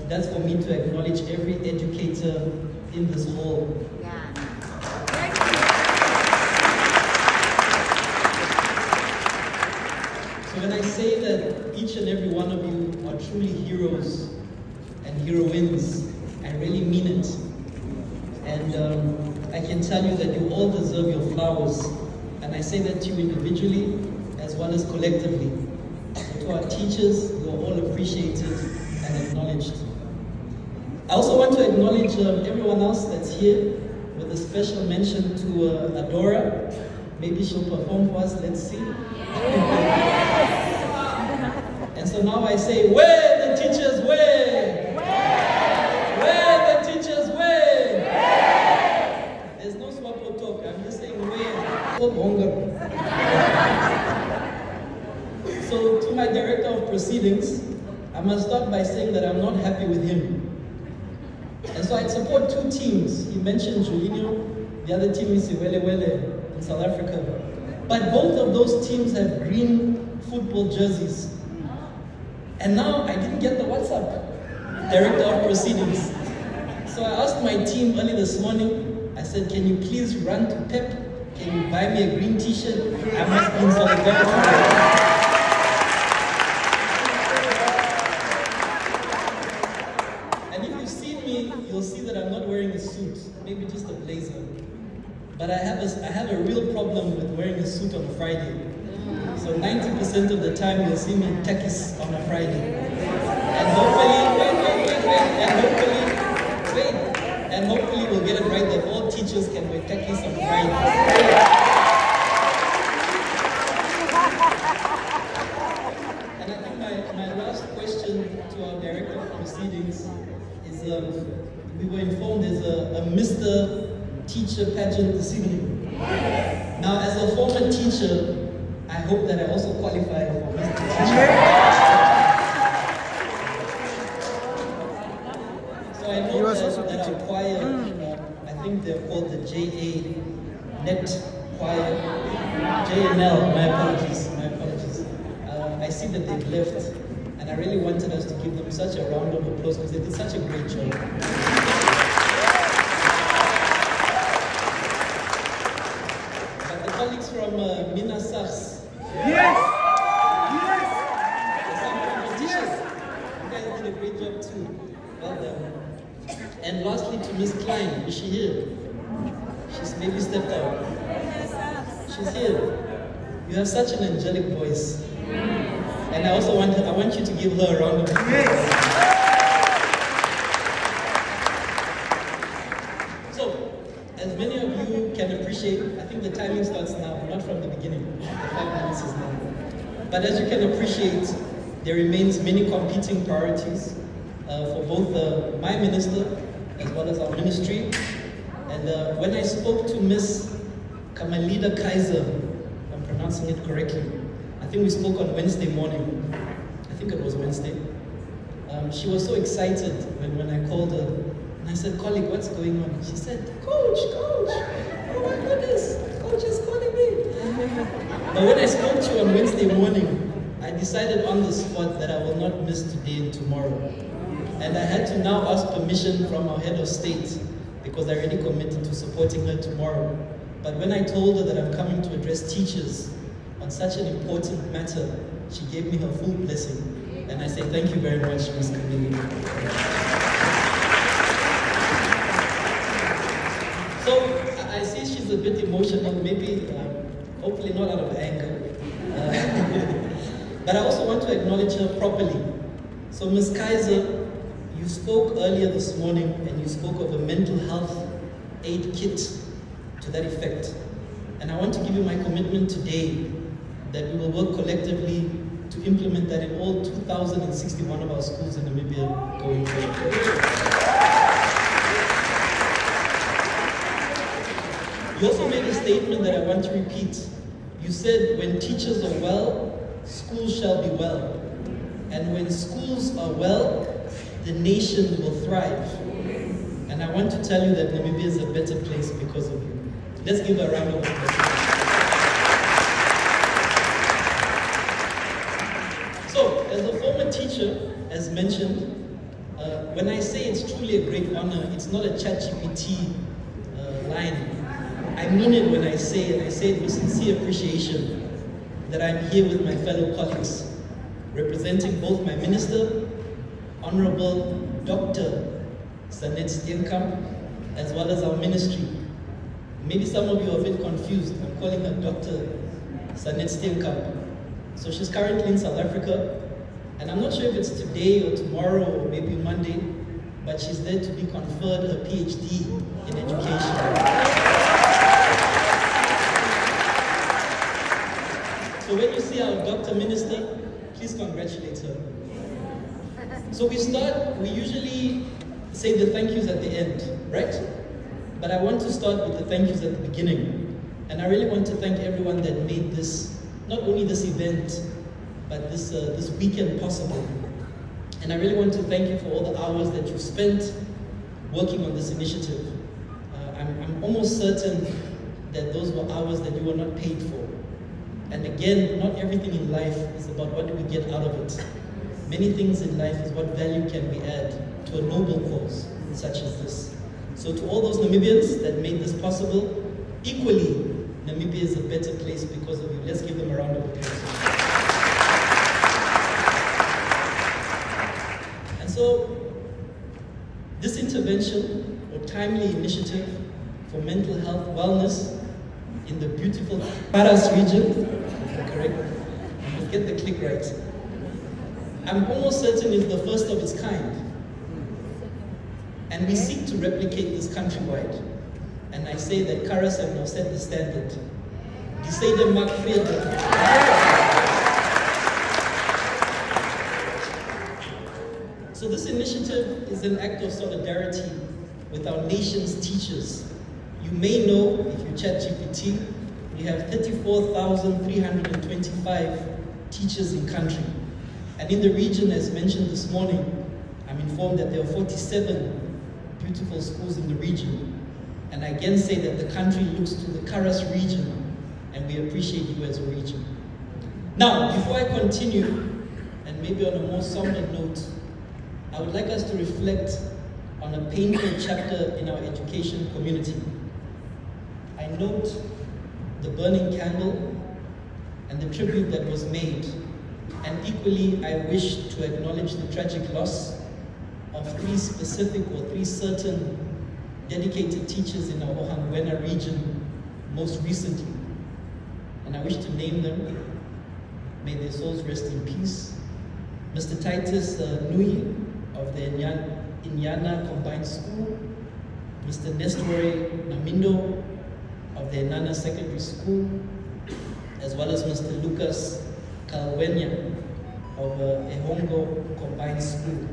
That's for me to acknowledge every educator in this hall. So when I say that each and every one of you are truly heroes and heroines, I really mean it. And I can tell you that you all deserve your flowers. And I say that to you individually as well as collectively. So to our teachers, you are all appreciated and acknowledged. I also want to acknowledge everyone else that's here, with a special mention to Adora. Maybe she'll perform for us, let's see. And so now I say, where the teachers, where? Where the teachers, where? There's no swapo talk, I'm just saying where. So to my director of proceedings, I must start by saying that I'm not happy with him. And so I'd support two teams. He mentioned Julinho, the other team is Iwelewele in South Africa. But both of those teams have green football jerseys. And now I didn't get the WhatsApp, director of proceedings. So I asked my team early this morning, I said, can you please run to Pep? Can you buy me a green t-shirt? I must be in solidarity. You'll see that I'm not wearing a suit, maybe just a blazer. But I have a real problem with wearing a suit on a Friday. So 90% of the time you'll see me in khakis on a Friday. And hopefully we'll get it right that all teachers can wear khakis on Friday. And I think my last question to our director of proceedings is, we were informed there's a Mr. Teacher pageant this evening. Now, as a former teacher, I hope that I also qualify for Mr. Teacher. So I know that our choir, I think they're called the JA Net Choir, JNL, my apologies. I see that they've left, and I really wanted us to give them such a round of applause because they did such a great job. But the colleagues from Mina Sars. Yes! The some competitions. You guys did a great job too. Well done. And lastly to Miss Klein, is she here? She's maybe stepped out. She's here. You have such an angelic voice. And I want you to give her a round of applause. So, as many of you can appreciate, I think the timing starts now, not from the beginning. The 5 minutes is now. But as you can appreciate, there remains many competing priorities for both my minister as well as our ministry. And when I spoke to Miss Kamalida Kaiser, if I'm pronouncing it correctly, I think we spoke on Wednesday morning. I think it was Wednesday. She was so excited when I called her. And I said, colleague, what's going on? She said, Coach, oh my goodness, Coach is calling me. But when I spoke to you on Wednesday morning, I decided on the spot that I will not miss today and tomorrow. And I had to now ask permission from our head of state because I already committed to supporting her tomorrow. But when I told her that I'm coming to address teachers on such an important matter, she gave me her full blessing. And I say thank you very much, Ms. Camille. So I see she's a bit emotional, maybe, hopefully not out of anger. But I also want to acknowledge her properly. So Ms. Kaiser, you spoke earlier this morning and you spoke of a mental health aid kit to that effect. And I want to give you my commitment today that we will work collectively to implement that in all 2,061 of our schools in Namibia going forward. You also made a statement that I want to repeat. You said, when teachers are well, schools shall be well. And when schools are well, the nation will thrive. And I want to tell you that Namibia is a better place because of you. Let's give a round of applause. picture, as mentioned, when I say it's truly a great honor, it's not a ChatGPT line. I mean it when I say it. I say it with sincere appreciation that I'm here with my fellow colleagues, representing both my minister, Honorable Dr. Sanet Steenkamp, as well as our ministry. Maybe some of you are a bit confused. I'm calling her Dr. Sanet Steenkamp. So she's currently in South Africa, and I'm not sure if it's today or tomorrow or maybe Monday, but she's there to be conferred her PhD in education. So when you see our Dr. Minister, please congratulate her. So we usually say the thank yous at the end, right? But I want to start with the thank yous at the beginning. And I really want to thank everyone that made this, not only this event, but this weekend possible. And I really want to thank you for all the hours that you spent working on this initiative. I'm almost certain that those were hours that you were not paid for. And again, not everything in life is about what do we get out of it. Many things in life is what value can we add to a noble cause such as this. So to all those Namibians that made this possible, equally, Namibia is a better place because of you. Let's give them a round of applause. And so, this intervention or timely initiative for mental health wellness in the beautiful Paras region, correct? Let's get the click right. I'm almost certain it's the first of its kind. And we seek to replicate this countrywide. And I say that Karas have now set the standard. Die say the mark So this initiative is an act of solidarity with our nation's teachers. You may know, if you chat GPT, we have 34,325 teachers in country. And in the region, as mentioned this morning, I'm informed that there are 47 beautiful schools in the region. And I again say that the country looks to the Karas region, and we appreciate you as a region. Now, before I continue, and maybe on a more somber note, I would like us to reflect on a painful chapter in our education community. I note the burning candle and the tribute that was made, and equally I wish to acknowledge the tragic loss of three certain dedicated teachers in our Ohangwena region most recently. And I wish to name them. May their souls rest in peace. Mr. Titus Nui of the Inyana Combined School, Mr. Nestor Namindo of the Enana Secondary School, as well as Mr. Lucas Kalwenya of Ehongo Combined School.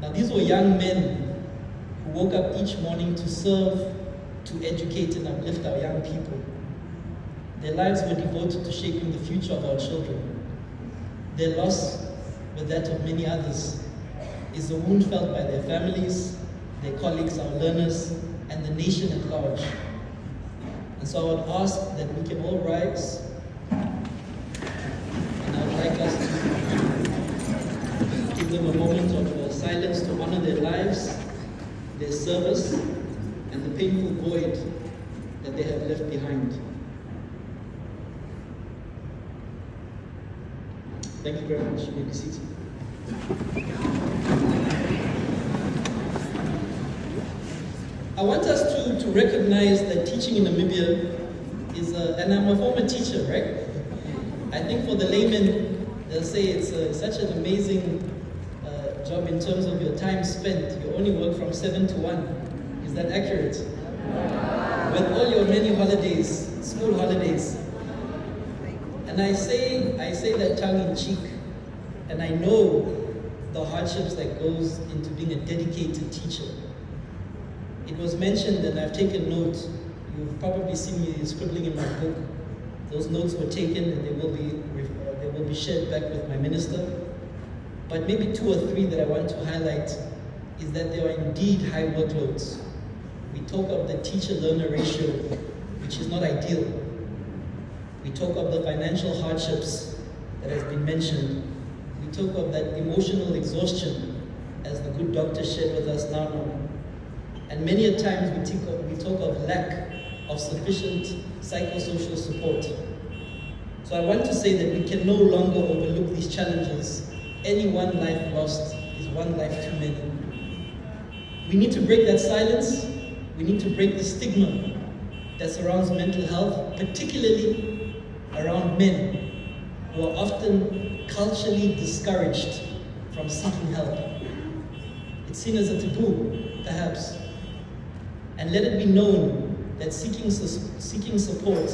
Now these were young men who woke up each morning to serve, to educate and uplift our young people. Their lives were devoted to shaping the future of our children. Their loss, with that of many others, is a wound felt by their families, their colleagues, our learners, and the nation at large. And so I would ask that we can all rise, and I would like us to give them a moment of silence to honor their lives, their service, and the painful void that they have left behind. Thank you very much. You may be seated. I want us to recognize that teaching in Namibia is, and I'm a former teacher, right? I think for the layman, they'll say it's such an amazing job in terms of your time spent. You only work from 7 to 1. Is that accurate? With all your many holidays, school holidays. And I say that tongue in cheek, and I know the hardships that goes into being a dedicated teacher. It was mentioned, and I've taken note. You've probably seen me scribbling in my book. Those notes were taken, and they will be shared back with my minister. But maybe 2 or 3 that I want to highlight is that there are indeed high workloads. We talk of the teacher-learner ratio, which is not ideal. We talk of the financial hardships that has been mentioned. We We talk of that emotional exhaustion, as the good doctor shared with us now. And many a times we talk of lack of sufficient psychosocial support. So I want to say that we can no longer overlook these challenges. Any one life lost is one life too many. We need to break that silence. We need to break the stigma that surrounds mental health, particularly around men who are often culturally discouraged from seeking help. It's seen as a taboo, perhaps. And let it be known that seeking support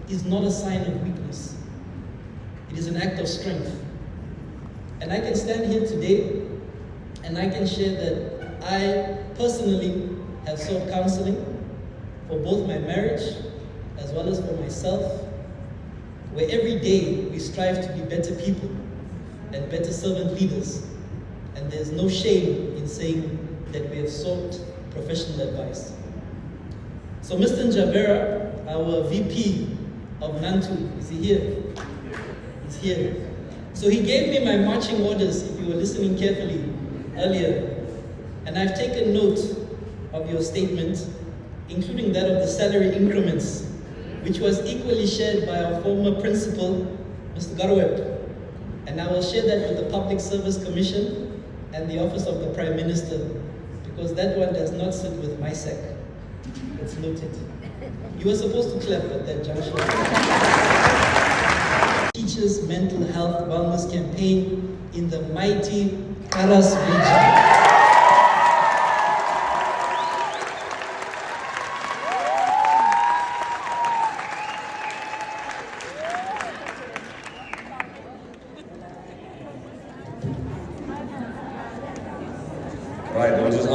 is not a sign of weakness. It is an act of strength. And I can stand here today and I can share that I personally have sought counseling for both my marriage as well as for myself, where every day we strive to be better people and better servant leaders. And there's no shame in saying that we have sought professional advice. So Mr. Njavera, our VP of Nantu, is he here? He's here. So he gave me my marching orders, if you were listening carefully earlier. And I've taken note of your statement, including that of the salary increments, which was equally shared by our former principal, Mr. Garweb. And I will share that with the Public Service Commission and the Office of the Prime Minister, because that one does not sit with my SEC. It's noted. You were supposed to clap at that juncture. Teachers Mental Health Wellness Campaign in the mighty Karas region. Right, there was just